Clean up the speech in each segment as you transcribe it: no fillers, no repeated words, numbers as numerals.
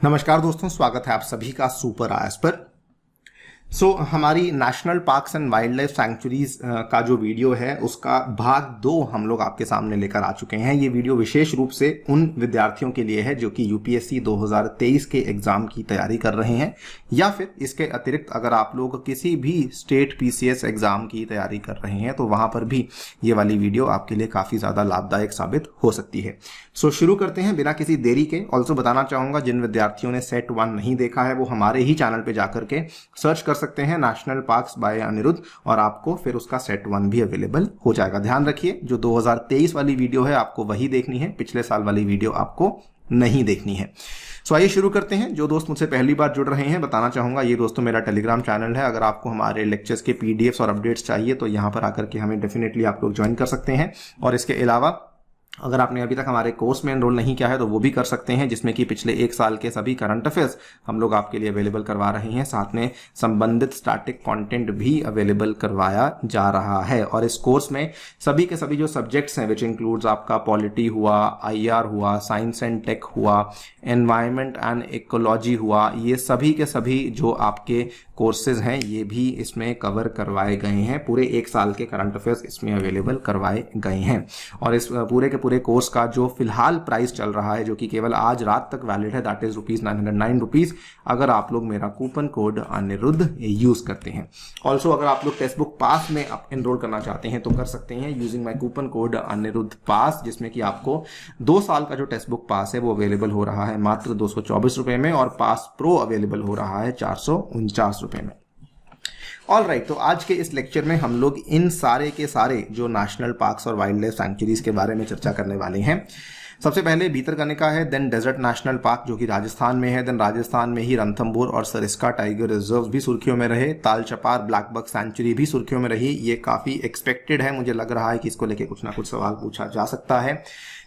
नमस्कार दोस्तों, स्वागत है आप सभी का सुपर आयस पर। हमारी national parks and wild life sanctuaries का जो वीडियो है उसका भाग 2 हम लोग आपके सामने लेकर आ चुके हैं। ये वीडियो विशेष रूप से उन विद्यार्थियों के लिए है जो कि यूपीएससी 2023 के एग्जाम की तैयारी कर रहे हैं, या फिर इसके अतिरिक्त अगर आप लोग किसी भी स्टेट पीसीएस एग्जाम की तैयारी कर रहे हैं तो वहां पर भी ये वाली वीडियो आपके लिए काफी ज्यादा लाभदायक साबित हो सकती है। शुरू करते हैं बिना किसी देरी के। ऑल्सो बताना चाहूंगा, जिन विद्यार्थियों ने सेट 1 नहीं देखा है वो हमारे ही चैनल पे जाकर के सर्च कर सकते हैं नेशनल पार्क्स बाय अनिरुद्ध, और आपको फिर उसका सेट 1 भी अवेलेबल हो जाएगा। ध्यान रखिए, जो 2023 वाली वीडियो है आपको वही देखनी है, पिछले साल वाली वीडियो आपको नहीं देखनी है। आइए शुरू करते हैं। जो दोस्त मुझसे पहली बार जुड़ रहे हैं, बताना चाहूंगा ये दोस्तों मेरा टेलीग्राम चैनल है। अगर आपको हमारे लेक्चर्स के पीडीएफ्स और अपडेट्स चाहिए तो यहां पर आकर के हमें डेफिनेटली आप लोग ज्वाइन कर सकते हैं। और इसके अलावा अगर आपने अभी तक हमारे कोर्स में एनरोल नहीं किया है तो वो भी कर सकते हैं, जिसमें कि पिछले 1 साल के सभी करंट अफेयर्स हम लोग आपके लिए अवेलेबल करवा रहे हैं। साथ में संबंधित स्टैटिक कंटेंट भी अवेलेबल करवाया जा रहा है। और इस कोर्स में सभी के सभी जो सब्जेक्ट्स हैं, विच इंक्लूड्स आपका पॉलिटी हुआ, आईआर हुआ, साइंस एंड टेक हुआ, एनवायरमेंट एंड इकोलॉजी हुआ, ये सभी के सभी जो आपके कोर्सेज हैं ये भी इसमें कवर करवाए गए हैं। पूरे 1 साल के करंट अफेयर्स इसमें अवेलेबल करवाए गए हैं। और इस पूरे के पूरे कोर्स का जो फिलहाल प्राइस चल रहा है, जो कि केवल आज रात तक वैलिड है, दैट इज ₹909 अगर आप लोग मेरा कूपन कोड अनिरुद्ध यूज करते हैं। ऑल्सो अगर आप लोग टेक्स्ट बुक पास में एनरोल करना चाहते हैं तो कर सकते हैं using my coupon code Anirudh pass, जिसमें कि आपको 2 साल का जो टेक्स्ट बुक पास है वो अवेलेबल हो रहा है मात्र ₹224 में, और पास प्रो अवेलेबल हो रहा है ₹449 में। ऑल राइट, तो आज के इस लेक्चर में हम लोग इन सारे के सारे जो नेशनल पार्क्स और वाइल्ड लाइफ सैंक्चुरीज के बारे में चर्चा करने वाले हैं। सबसे पहले भीतरकनिका है, देन डेजर्ट नेशनल पार्क जो कि राजस्थान में है, देन राजस्थान में ही रणथंभौर और सरिस्का टाइगर रिजर्व भी सुर्खियों में रहे, ताल चपार ब्लैक बक सैंक्चुरी भी सुर्खियों में रही। ये काफी एक्सपेक्टेड है, मुझे लग रहा है कि इसको लेके कुछ ना कुछ सवाल पूछा जा सकता है।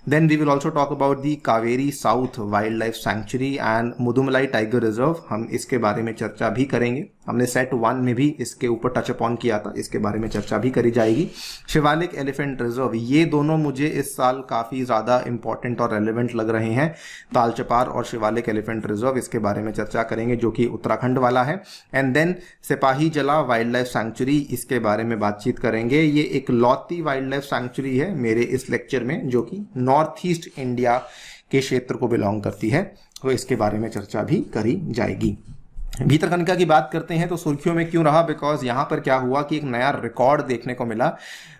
Then we will also talk about the Kaveri south wild life sanctuary and Mudumalai tiger reserve. हम इसके बारे में चर्चा भी करेंगे। हमने सेट 1 में भी इसके ऊपर टच अपॉन किया था, इसके बारे में चर्चा भी करी जाएगी। शिवालिक एलिफेंट रिजर्व, ये दोनों मुझे इस साल काफी ज्यादा इंपॉर्टेंट और रेलेवेंट लग रहे हैं। तालचपार और शिवालिक एलिफेंट रिजर्व, इसके बारे में चर्चा करेंगे जो कि उत्तराखंड वाला है। एंड देन सिपाही जला वाइल्ड लाइफ सैंक्चुरी, इसके बारे में बातचीत करेंगे। ये एक लौती वाइल्ड लाइफ सैंक्चुरी है मेरे इस लेक्चर में, जो कि नॉर्थ ईस्ट इंडिया के क्षेत्र को बिलोंग करती है, तो इसके बारे में चर्चा भी करी जाएगी। भीतरकनिका की बात करते हैं तो सुर्खियों में क्यों रहा, बिकॉज यहां पर क्या हुआ कि एक नया रिकॉर्ड देखने को मिला।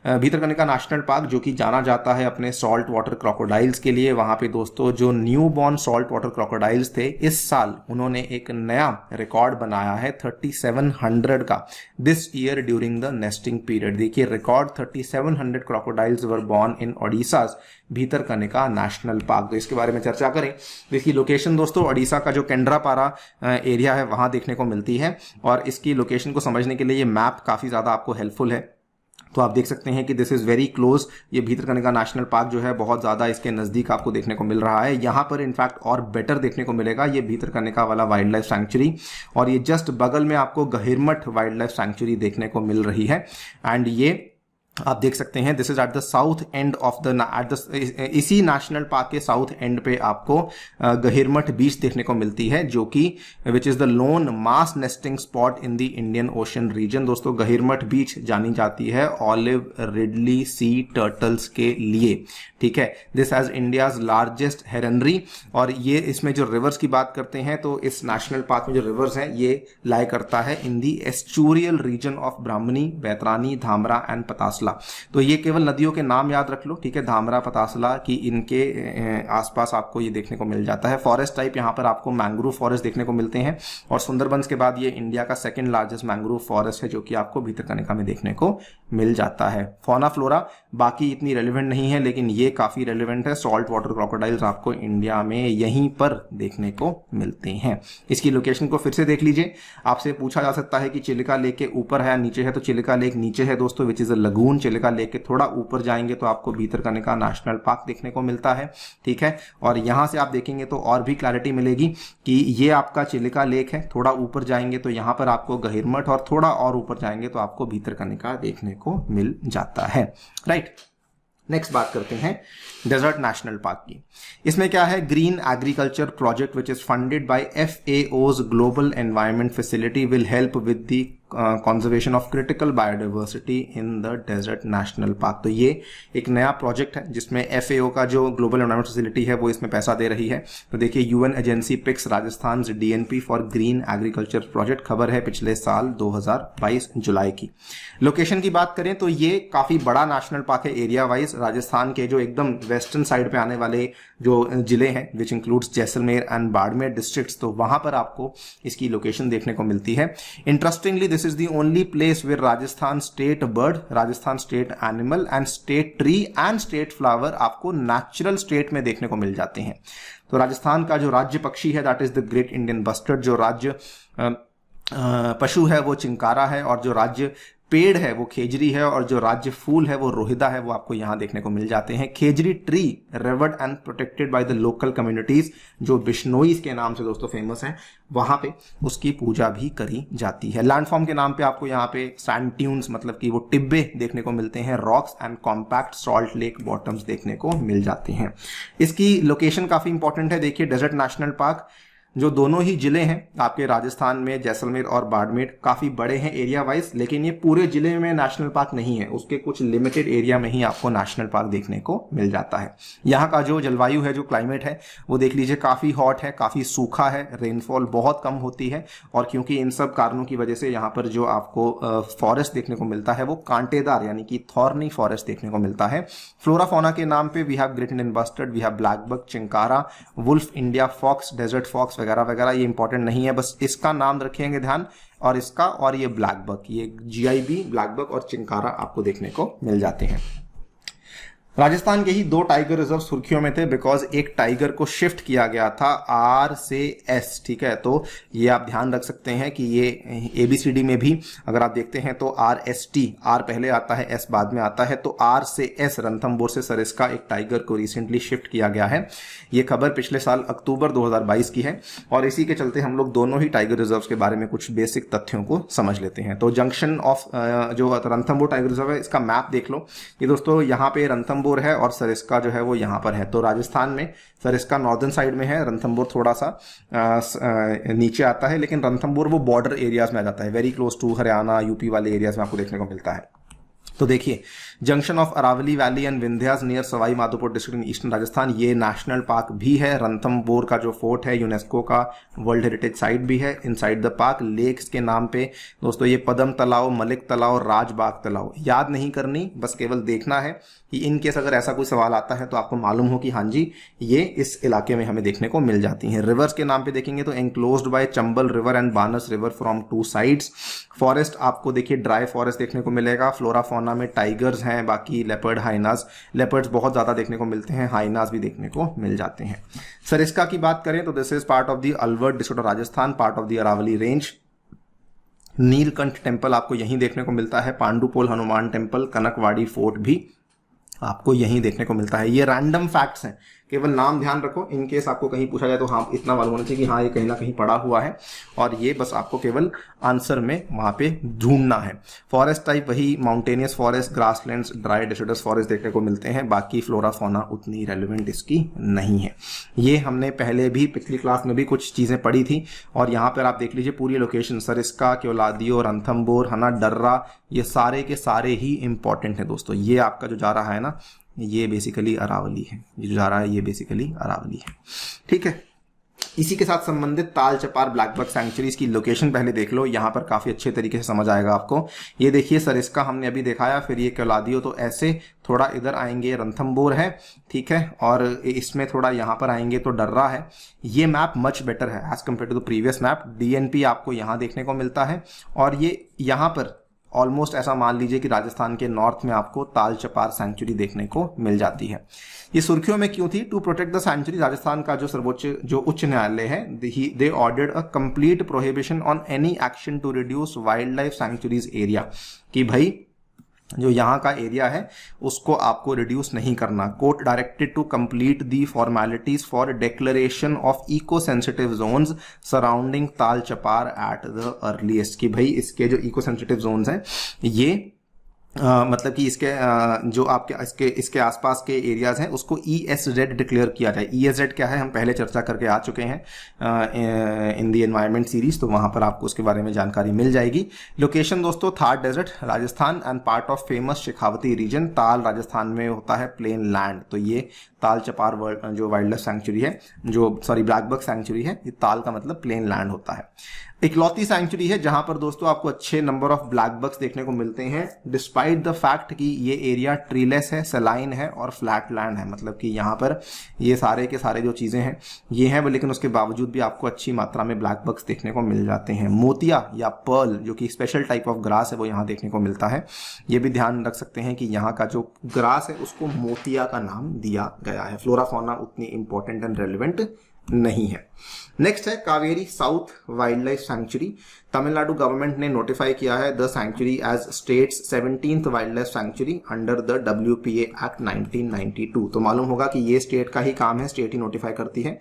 भीतरकनिका नेशनल पार्क जो कि जाना जाता है अपने सॉल्ट वाटर क्रोकोडाइल्स के लिए, वहां पे दोस्तों जो new born salt water crocodiles थे, इस साल उन्होंने एक नया रिकॉर्ड बनाया है 3700 का, this year during the nesting period. देखिए record 3700 crocodiles were born in Odisha's Bhitarkanika national park. तो इसके बारे में चर्चा करें तो इसकी लोकेशन दोस्तों ओडिशा का जो केंद्रापारा एरिया है वहां देखने को मिलती है। और इसकी लोकेशन को समझने के लिए ये मैप काफी ज्यादा आपको हेल्पफुल है। तो आप देख सकते हैं कि दिस इज वेरी क्लोज। ये भीतरकनिका नेशनल पार्क जो है बहुत ज्यादा इसके नजदीक आपको देखने को मिल रहा है। यहां पर इनफैक्ट और बेटर देखने को मिलेगा ये भीतरकनिका वाला वाइल्ड लाइफ सैंक्चुरी, और ये जस्ट बगल में आपको गहिरमठ वाइल्ड लाइफ सैंक्चुरी देखने को मिल रही है। एंड ये आप देख सकते हैं this is at the south end of the इसी नेशनल पार्क के साउथ एंड पे आपको गहिरमठ बीच देखने को मिलती है, जो कि which is the lone mass nesting spot in the Indian Ocean region. दोस्तों गहिरमठ बीच जानी जाती है ऑलिव रिडली सी टर्टल्स के लिए, ठीक है। This has India's largest heronry. और ये इसमें जो रिवर्स की बात करते हैं तो इस नेशनल पार्क में जो रिवर्स है ये लाई करता है in the estuarine region of Brahmani, Baitarani, Dhamra and Pathsala. तो ये केवल नदियों के नाम याद रख लो, ठीक है। धामरा, पतासला की इनके आसपास आपको ये देखने को मिल जाता है। फॉरेस्ट टाइप यहाँ पर आपको मैंग्रोव फॉरेस्ट देखने को मिलते हैं, और सुंदरबंस के बाद ये इंडिया का सेकंड लार्जेस्ट मैंग्रोव फॉरेस्ट है जो कि आपको भीतरकनिका में देखने को मिल जाता है। फौना फ्लोरा बाकी इतनी रेलिवेंट नहीं है, लेकिन ये काफी रेलिवेंट है। सॉल्ट वाटर क्रोकोडाइल्स आपको इंडिया में यहीं पर देखने को मिलते हैं। इसकी लोकेशन को फिर से देख लीजिए। आपसे पूछा जा सकता है कि चिलिका लेक के ऊपर है या नीचे है, तो चिलिका लेक नीचे है दोस्तों, which is a lagoon. Chilika lake के थोड़ा ऊपर जाएंगे तो आपको भीतरकनिका नेशनल पार्क देखने को मिलता है, ठीक है। और यहां से आप देखेंगे तो और भी क्लैरिटी मिलेगी कि ये आपका चिलिका लेक है। थोड़ा ऊपर जाएंगे तो यहां पर आपको गहिरमठ, और थोड़ा और ऊपर जाएंगे तो आपको भीतरकनिका देखने को मिल जाता है, राइट। नेक्स्ट बात करते हैं डेजर्ट नेशनल पार्क की। इसमें क्या है, green agriculture project which is funded by FAO's global environment facility will help with the conservation of critical biodiversity in the desert national park. तो ये एक नया प्रोजेक्ट है जिसमें FAO का जो ग्लोबल एनवायरनमेंट फैसिलिटी है वो इसमें पैसा दे रही है। तो देखिए, UN agency picks Rajasthan DNP for green agriculture project, खबर है पिछले साल 2022 जुलाई की। लोकेशन की बात करें तो ये काफी बड़ा नेशनल पार्क है एरिया वाइज। राजस्थान के जो एकदम वेस्टर्न साइड पे आने वाले जो जिले हैं which includes Jaisalmer and Barmer districts, तो वहां पर आपको इसकी लोकेशन देखने को मिलती है। Interestingly this is the only place where Rajasthan state bird, Rajasthan state animal and state tree and state flower आपको नेचुरल स्टेट में देखने को मिल जाते हैं। तो राजस्थान का जो राज्य पक्षी है that is the great Indian bustard, जो राज्य पशु है वो चिंकारा है, और जो राज्य पेड़ है वो खेजरी है, और जो राज्य फूल है वो रोहिदा है, वो आपको यहां देखने को मिल जाते हैं। Khejri tree revered and protected by the local communities, जो बिश्नोई के नाम से दोस्तों फेमस है, वहां पे उसकी पूजा भी करी जाती है। लैंडफॉर्म के नाम पे आपको यहाँ पे सैंड ट्यून्स मतलब कि वो टिब्बे देखने को मिलते हैं, rocks and compact salt lake bottoms देखने को मिल जाते हैं। इसकी लोकेशन काफी इंपॉर्टेंट है। देखिए, डेजर्ट नेशनल पार्क जो दोनों ही जिले हैं आपके राजस्थान में, जैसलमेर और बाड़मेर, काफी बड़े हैं एरिया वाइज, लेकिन ये पूरे जिले में नेशनल पार्क नहीं है, उसके कुछ लिमिटेड एरिया में ही आपको नेशनल पार्क देखने को मिल जाता है। यहाँ का जो जलवायु है, जो क्लाइमेट है, वो देख लीजिए काफी हॉट है, काफी सूखा है, रेनफॉल बहुत कम होती है, और क्योंकि इन सब कारणों की वजह से यहाँ पर जो आपको फॉरेस्ट देखने को मिलता है वो कांटेदार यानी कि थॉर्नी फॉरेस्ट देखने को मिलता है। फ्लोरा फौना के नाम पे we have great Indian bustard, we have black buck, chinkara, wolf, India fox, desert fox वगैरह वगैरह। ये इंपॉर्टेंट नहीं है, बस इसका नाम रखेंगे ध्यान, और इसका, और ये ब्लैक बक, ये GIB ब्लैक बक और चिंकारा आपको देखने को मिल जाते हैं। राजस्थान के ही 2 टाइगर रिजर्व सुर्खियों में थे बिकॉज एक टाइगर को शिफ्ट किया गया था R से S, ठीक है। तो ये आप ध्यान रख सकते हैं कि ये ABCD में भी अगर आप देखते हैं तो RST, R पहले आता है, S बाद में आता है, तो R से S रणथंभौर से सरिस्का एक टाइगर को रिसेंटली शिफ्ट किया गया है। ये खबर पिछले साल अक्टूबर 2022 की है, और इसी के चलते हम लोग दोनों ही टाइगर रिजर्व के बारे में कुछ बेसिक तथ्यों को समझ लेते हैं। तो जंक्शन ऑफ जो रणथंभौर टाइगर रिजर्व है, इसका मैप देख लो। ये दोस्तों यहाँ पे रणथंभौर है और सरिस्का जो है वो यहाँ पर है। तो राजस्थान में सरिस्का नॉर्दर्न साइड में है, रणथंभौर थोड़ा सा नीचे आता है, लेकिन रणथंभौर वो बॉर्डर एरियाज में आ जाता है, very close to Haryana UP वाले एरियाज में आपको देखने को मिलता है। तो देखिए, junction of Aravalli valley and Vindhyas near Sawai Madhopur district in eastern Rajasthan, ये नेशनल पार्क भी है। रणथंभौर का जो फोर्ट है यूनेस्को का वर्ल्ड हेरिटेज साइट भी है इनसाइड द पार्क। लेक्स के नाम पे दोस्तों ये पदम तालाब, मलिक तालाब, राजबाग तालाब, याद नहीं करनी, बस केवल देखना है कि इन केस अगर ऐसा कोई सवाल आता है तो आपको मालूम हो कि हाँ जी ये इस इलाके में हमें देखने को मिल जाती हैं। रिवर्स के नाम पे देखेंगे तो enclosed by Chambal river and Banas river from 2 sides. Forest आपको देखिए ड्राई फॉरेस्ट देखने को मिलेगा। फ्लोरा फौना में टाइगर्स हैं, बाकी लेपर्ड, हाइनास, लेपर्ड्स बहुत ज्यादा देखने को मिलते हैं, हाइनास भी देखने को मिल जाते हैं। सरिस्का की बात करें तो this is part of the Alwar district of Rajasthan, part of the Aravalli range. Neelkanth temple आपको यहीं देखने को मिलता है, पांडुपोल हनुमान टेम्पल, कनकवाड़ी फोर्ट भी आपको यहीं देखने को मिलता है। ये रैंडम फैक्ट्स हैं, केवल नाम ध्यान रखो, इन केस आपको कहीं पूछा जाए तो हाँ इतना मालूम होना चाहिए कि हाँ ये कहीं ना कहीं पड़ा हुआ है, और ये बस आपको केवल आंसर में वहां पे ढूंढना है। फॉरेस्ट टाइप वही mountainous forest, grasslands, dry deciduous forest देखने को मिलते हैं, बाकी फ्लोरा फौना उतनी रेलिवेंट इसकी नहीं है। ये हमने पहले भी पिछली क्लास में भी कुछ चीजें पढ़ी थी, और यहाँ पर आप देख लीजिए पूरी लोकेशन, सरिस्का, केवलादियो, रणथंभौर, हना, डर्रा, ये सारे के सारे ही इंपॉर्टेंट है दोस्तों। ये आपका जो जा रहा है ना, ये बेसिकली अरावली है, ये जो जा रहा है ये बेसिकली अरावली है, ठीक है। इसी के साथ संबंधित ताल चपार ब्लैक बक सैंक्चुरीज की लोकेशन पहले देख लो, यहां पर काफी अच्छे तरीके से समझ आएगा आपको। ये देखिए सरिस्का हमने अभी दिखाया, फिर ये केवलादियो, तो ऐसे थोड़ा इधर आएंगे रणथंभौर है, ठीक है, और इसमें थोड़ा यहां पर आएंगे तो डर्रा है। ये मैप मच बेटर है as compare to the previous map. DNP आपको यहां देखने को मिलता है, और ये यहां पर ऑलमोस्ट ऐसा मान लीजिए कि राजस्थान के नॉर्थ में आपको ताल चपार सैंक्चुरी देखने को मिल जाती है। ये सुर्खियों में क्यों थी? To protect the sanctuary, Rajasthan का जो सर्वोच्च जो उच्च न्यायालय है, they ordered a complete prohibition on any action to reduce wildlife sanctuaries area, कि भाई जो यहाँ का एरिया है उसको आपको रिड्यूस नहीं करना। Court directed to complete the formalities for declaration of eco sensitive zones surrounding Tal Chhapar at the earliest, कि भाई इसके जो इको सेंसिटिव जोन्स हैं ये मतलब कि इसके जो आपके इसके आसपास के एरियाज हैं उसको ESZ डिक्लेयर किया जाए। ESZ क्या है हम पहले चर्चा करके आ चुके हैं इन दी एनवायरमेंट सीरीज, तो वहां पर आपको उसके बारे में जानकारी मिल जाएगी। लोकेशन दोस्तों Thar desert Rajasthan and part of famous Shekhawati region. Tal Rajasthan में होता है प्लेन लैंड, तो ये ताल चपार जो वाइल्ड लाइफ सैंक्चुरी है, जो सॉरी ब्लैक बक सैंक्चुरी है, ये ताल का मतलब प्लेन लैंड होता है। इकलौती सैंक्चुरी है जहां पर दोस्तों आपको अच्छे नंबर ऑफ ब्लैक बक्स देखने को मिलते हैं, डिस्पाइट द फैक्ट कि ये एरिया ट्रीलेस है, सलाइन है और फ्लैट लैंड है। मतलब कि यहाँ पर ये सारे के सारे जो चीजें हैं ये हैं, लेकिन उसके बावजूद भी आपको अच्छी मात्रा में ब्लैक बक्स देखने को मिल जाते हैं। मोतिया या पर्ल जो कि स्पेशल टाइप ऑफ ग्रास है वो यहाँ देखने को मिलता है। ये भी ध्यान रख सकते हैं कि यहाँ का जो ग्रास है उसको मोतिया का नाम दिया गया है। फ्लोरा फौना उतनी इंपॉर्टेंट एंड रेलिवेंट नहीं है। नेक्स्ट है Kaveri south wild life sanctuary. Tamil Nadu government ने नोटिफाई किया है the sanctuary as state's 17th wild life sanctuary under the WPA act 1992। तो मालूम होगा कि ये स्टेट का ही काम है, स्टेट ही नोटिफाई करती है।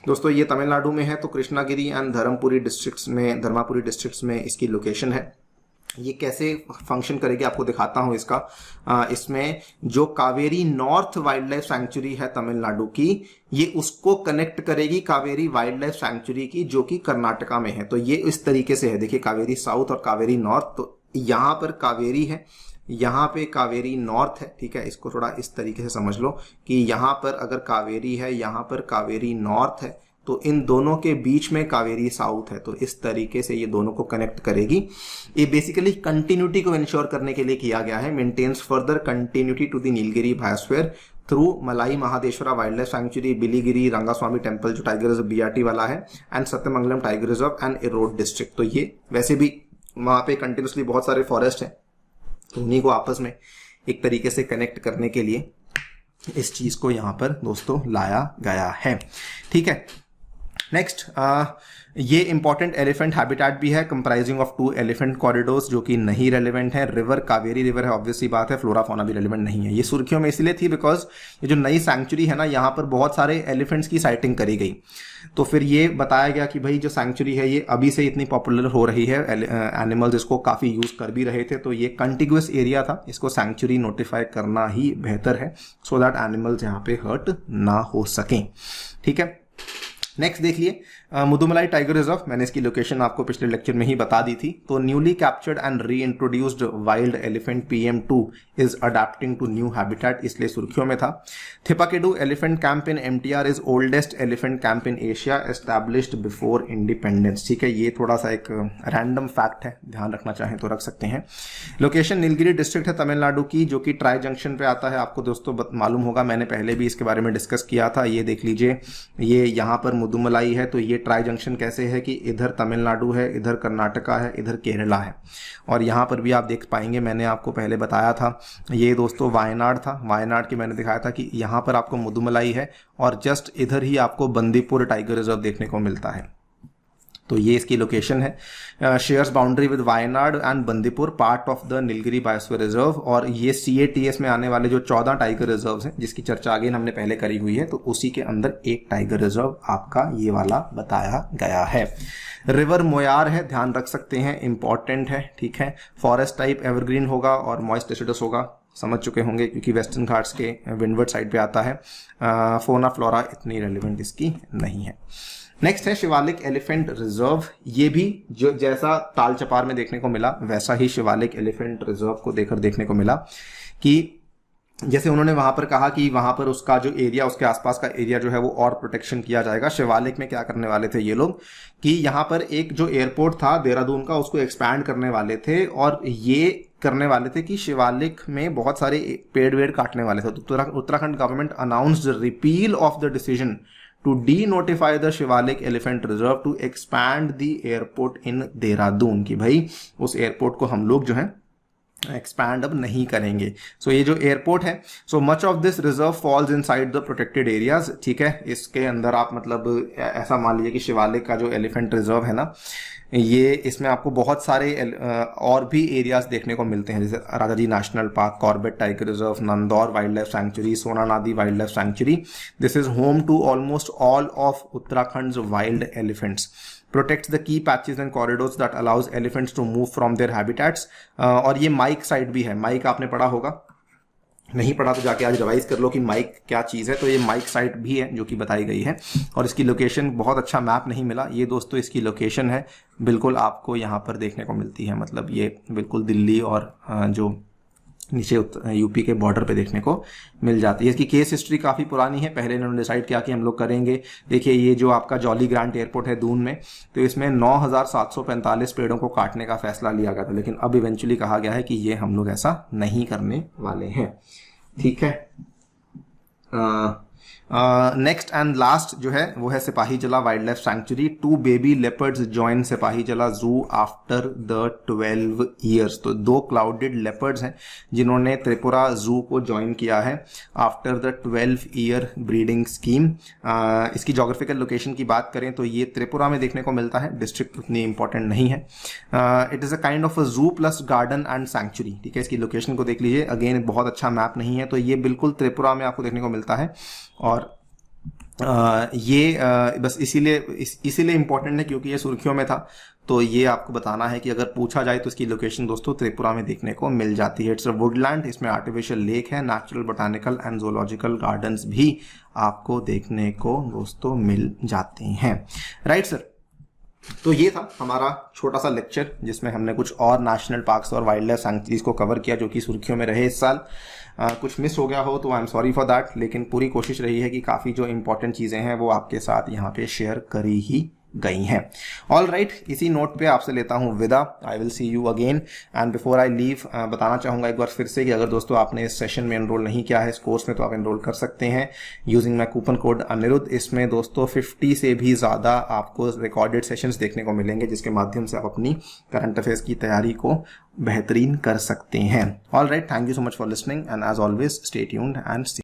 दोस्तों ये तमिलनाडु में है, तो कृष्णागिरी एंड धर्मपुरी डिस्ट्रिक्ट्स में इसकी लोकेशन है। ये कैसे फंक्शन करेगी आपको दिखाता हूं इसका। इसमें जो Kaveri north wild life sanctuary है तमिलनाडु की, ये उसको कनेक्ट करेगी कावेरी वाइल्ड लाइफ सैंक्चुरी की जो कि कर्नाटका में है। तो ये इस तरीके से है, देखिए कावेरी साउथ और कावेरी नॉर्थ। तो यहां पर कावेरी है, यहाँ पे कावेरी नॉर्थ है, ठीक है। इसको थोड़ा इस तरीके से समझ लो कि यहाँ पर अगर कावेरी है, यहाँ पर कावेरी नॉर्थ है, तो इन दोनों के बीच में कावेरी साउथ है। तो इस तरीके से ये दोनों को कनेक्ट करेगी। ये बेसिकली कंटिन्यूटी को इंश्योर करने के लिए किया गया है। Maintains further continuity to the Nilgiri biosphere through Malai Mahadeshwara wild life sanctuary, Biligiri Rangaswamy temple जो टाइगर रिजर्व BRT वाला है, and Sathyamangalam tiger reserve and Erode district. तो ये वैसे भी वहां पे कंटिन्यूसली बहुत सारे फॉरेस्ट है, तो उन्हीं को आपस में एक तरीके से कनेक्ट करने के लिए इस चीज को यहां पर दोस्तों लाया गया है, ठीक है। नेक्स्ट ये इंपॉर्टेंट एलिफेंट हैबिटेट भी है, कंप्राइजिंग ऑफ 2 एलिफेंट कॉरिडोर्स जो कि नहीं रेलिवेंट है। रिवर कावेरी रिवर है, ऑब्वियसली बात है, फ्लोरा फौना भी रेलिवेंट नहीं है। ये सुर्खियों में इसलिए थी बिकॉज ये जो नई सैंक्चुरी है ना, यहाँ पर बहुत सारे एलिफेंट्स की साइटिंग करी गई। तो फिर ये बताया गया कि भाई जो सैंक्चुरी है ये अभी से इतनी पॉपुलर हो रही है, एनिमल्स इसको काफी यूज कर भी रहे थे, तो ये कंटिग्यूअस एरिया था, इसको सैंक्चुरी नोटिफाई करना ही बेहतर है सो दैट एनिमल्स यहाँ पे हर्ट ना हो सकें, ठीक है। नेक्स्ट देखिए मुदुमलाई टाइगर रिजर्व, मैंने इसकी लोकेशन आपको पिछले लेक्चर में ही बता दी थी। तो newly captured and reintroduced wild elephant PM2 is adapting to new habitat, इसलिए सुर्खियों में था। Theppakadu elephant camp in MTR is oldest elephant camp in Asia established before independence, ठीक है। ये थोड़ा सा एक रैंडम फैक्ट है, ध्यान रखना चाहें तो रख सकते हैं। लोकेशन नीलगिरी डिस्ट्रिक्ट है तमिलनाडु की, जो कि ट्राई जंक्शन पे आता है। आपको दोस्तों मालूम होगा, मैंने पहले भी इसके बारे में डिस्कस किया था। ये देख लीजिए, ये यहाँ पर मुदुमलाई है, तो ये ट्राई जंक्शन कैसे है कि इधर तमिलनाडु है, इधर कर्नाटका है, इधर केरला है। और यहाँ पर भी आप देख पाएंगे, मैंने आपको पहले बताया था, ये दोस्तों वायनाड था। वायनाड की मैंने दिखाया था कि यहाँ पर आपको मुदुमलाई है और जस्ट इधर ही आपको बंदीपुर टाइगर रिजर्व देखने को मिलता है। तो ये इसकी लोकेशन है। Shares boundary with Wayanad and Bandipur, part of the Nilgiri biosphere reserve. और ये CATS में आने वाले जो 14 टाइगर रिजर्व हैं, जिसकी चर्चा अगेन हमने पहले करी हुई है, तो उसी के अंदर एक टाइगर रिजर्व आपका ये वाला बताया गया है। रिवर मोयार है, ध्यान रख सकते हैं, इंपॉर्टेंट है, ठीक है। फॉरेस्ट टाइप एवरग्रीन होगा और मॉइस्ट डेसिडस होगा, समझ चुके होंगे क्योंकि वेस्टर्न घाट्स के विंडवर्ड साइड पे आता है। फोना फ्लोरा इतनी रेलिवेंट इसकी नहीं है। नेक्स्ट है शिवालिक एलिफेंट रिजर्व। ये भी जो जैसा ताल चपार में देखने को मिला वैसा ही शिवालिक एलिफेंट रिजर्व को देखने को मिला कि जैसे उन्होंने वहां पर कहा कि वहां पर उसका जो एरिया, उसके आसपास का एरिया जो है वो और प्रोटेक्शन किया जाएगा। शिवालिक में क्या करने वाले थे ये लोग कि यहाँ पर एक जो एयरपोर्ट था देहरादून का, उसको एक्सपैंड करने वाले थे और ये करने वाले थे कि शिवालिक में बहुत सारे पेड़ वेड़ काटने वाले थे। तो Uttarakhand government announced repeal of the decision to denotify the Shivalik elephant reserve to expand the airport in Dehradun, कि भाई उस एयरपोर्ट को हम लोग जो है एक्सपैंड अब नहीं करेंगे। सो ये जो एयरपोर्ट है, so much of this reserve falls inside the protected areas, ठीक है। इसके अंदर आप मतलब ऐसा मान लीजिए कि शिवालिक का जो एलिफेंट रिजर्व है ना, ये इसमें आपको बहुत सारे और भी एरियाज देखने को मिलते हैं, जैसे Rajaji national park, Corbett tiger reserve, Nandhaur wild life sanctuary, Sonanadi wild life sanctuary. This is home to almost all of Uttarakhand wild elephants. Protects the key patches and corridors that allows elephants to move from their habitats. और ये mic site भी है, mic आपने पढ़ा होगा, नहीं पढ़ा तो जाके आज रिवाइज कर लो कि माइक क्या चीज़ है। तो ये माइक साइट भी है जो कि बताई गई है, और इसकी लोकेशन बहुत अच्छा मैप नहीं मिला, ये दोस्तों इसकी लोकेशन है, बिल्कुल आपको यहाँ पर देखने को मिलती है, मतलब ये बिल्कुल दिल्ली और जो नीचे यूपी के बॉर्डर पे देखने को मिल जाती है। इसकी केस हिस्ट्री काफ़ी पुरानी है, पहले इन्होंने डिसाइड किया कि हम लोग करेंगे। देखिए ये जो आपका जॉली ग्रांट एयरपोर्ट है दून में, तो इसमें 9745 पेड़ों को काटने का फैसला लिया गया था, लेकिन अब इवेंचुअली कहा गया है कि ये हम लोग ऐसा नहीं करने वाले हैं। ठीक है, नेक्स्ट एंड लास्ट जो है वो है सिपाही जला wild life sanctuary. 2 baby leopards join सिपाही जला जू आफ्टर द 12 ईयर्स। तो 2 क्लाउडेड लेपर्ड्स हैं जिन्होंने त्रिपुरा जू को ज्वाइन किया है after the 12 year breeding scheme. इसकी जोग्राफिकल लोकेशन की बात करें तो ये त्रिपुरा में देखने को मिलता है, डिस्ट्रिक्ट उतनी इंपॉर्टेंट नहीं है। It is a kind of a जू प्लस गार्डन एंड सैंक्चुरी। ठीक है, इसकी लोकेशन को देख लीजिए, अगेन बहुत अच्छा मैप नहीं है, तो ये बिल्कुल त्रिपुरा में आपको देखने को मिलता है। और ये बस इसीलिए इम्पोर्टेंट है क्योंकि ये सुर्खियों में था, तो ये आपको बताना है कि अगर पूछा जाए तो इसकी लोकेशन दोस्तों त्रिपुरा में देखने को मिल जाती है। इट्स अ वुडलैंड, इसमें आर्टिफिशियल लेक है, natural botanical and zoological gardens भी आपको देखने को दोस्तों मिल जाते हैं। राइट सर, तो ये था हमारा छोटा सा लेक्चर जिसमें हमने कुछ और नेशनल पार्क्स और वाइल्ड लाइफ सैंक्चुरीज को कवर किया जो कि सुर्खियों में रहे इस साल। कुछ मिस हो गया हो तो I am sorry for that, लेकिन पूरी कोशिश रही है कि काफ़ी जो इंपॉर्टेंट चीज़ें हैं वो आपके साथ यहाँ पे शेयर करी ही गई हैं। ऑल राइट, इसी नोट पे आपसे लेता हूँ विदा। I will see you again. And before I leave बताना चाहूँगा एक बार फिर से कि अगर दोस्तों आपने इस सेशन में एनरोल नहीं किया है इस कोर्स में, तो आप एनरोल कर सकते हैं using my coupon code Anirudh. इसमें दोस्तों 50 से भी ज़्यादा आपको रिकॉर्डेड सेशंस देखने को मिलेंगे जिसके माध्यम से आप अपनी करंट अफेयर्स की तैयारी को बेहतरीन कर सकते हैं। All right, thank you so much for listening and as always stay tuned and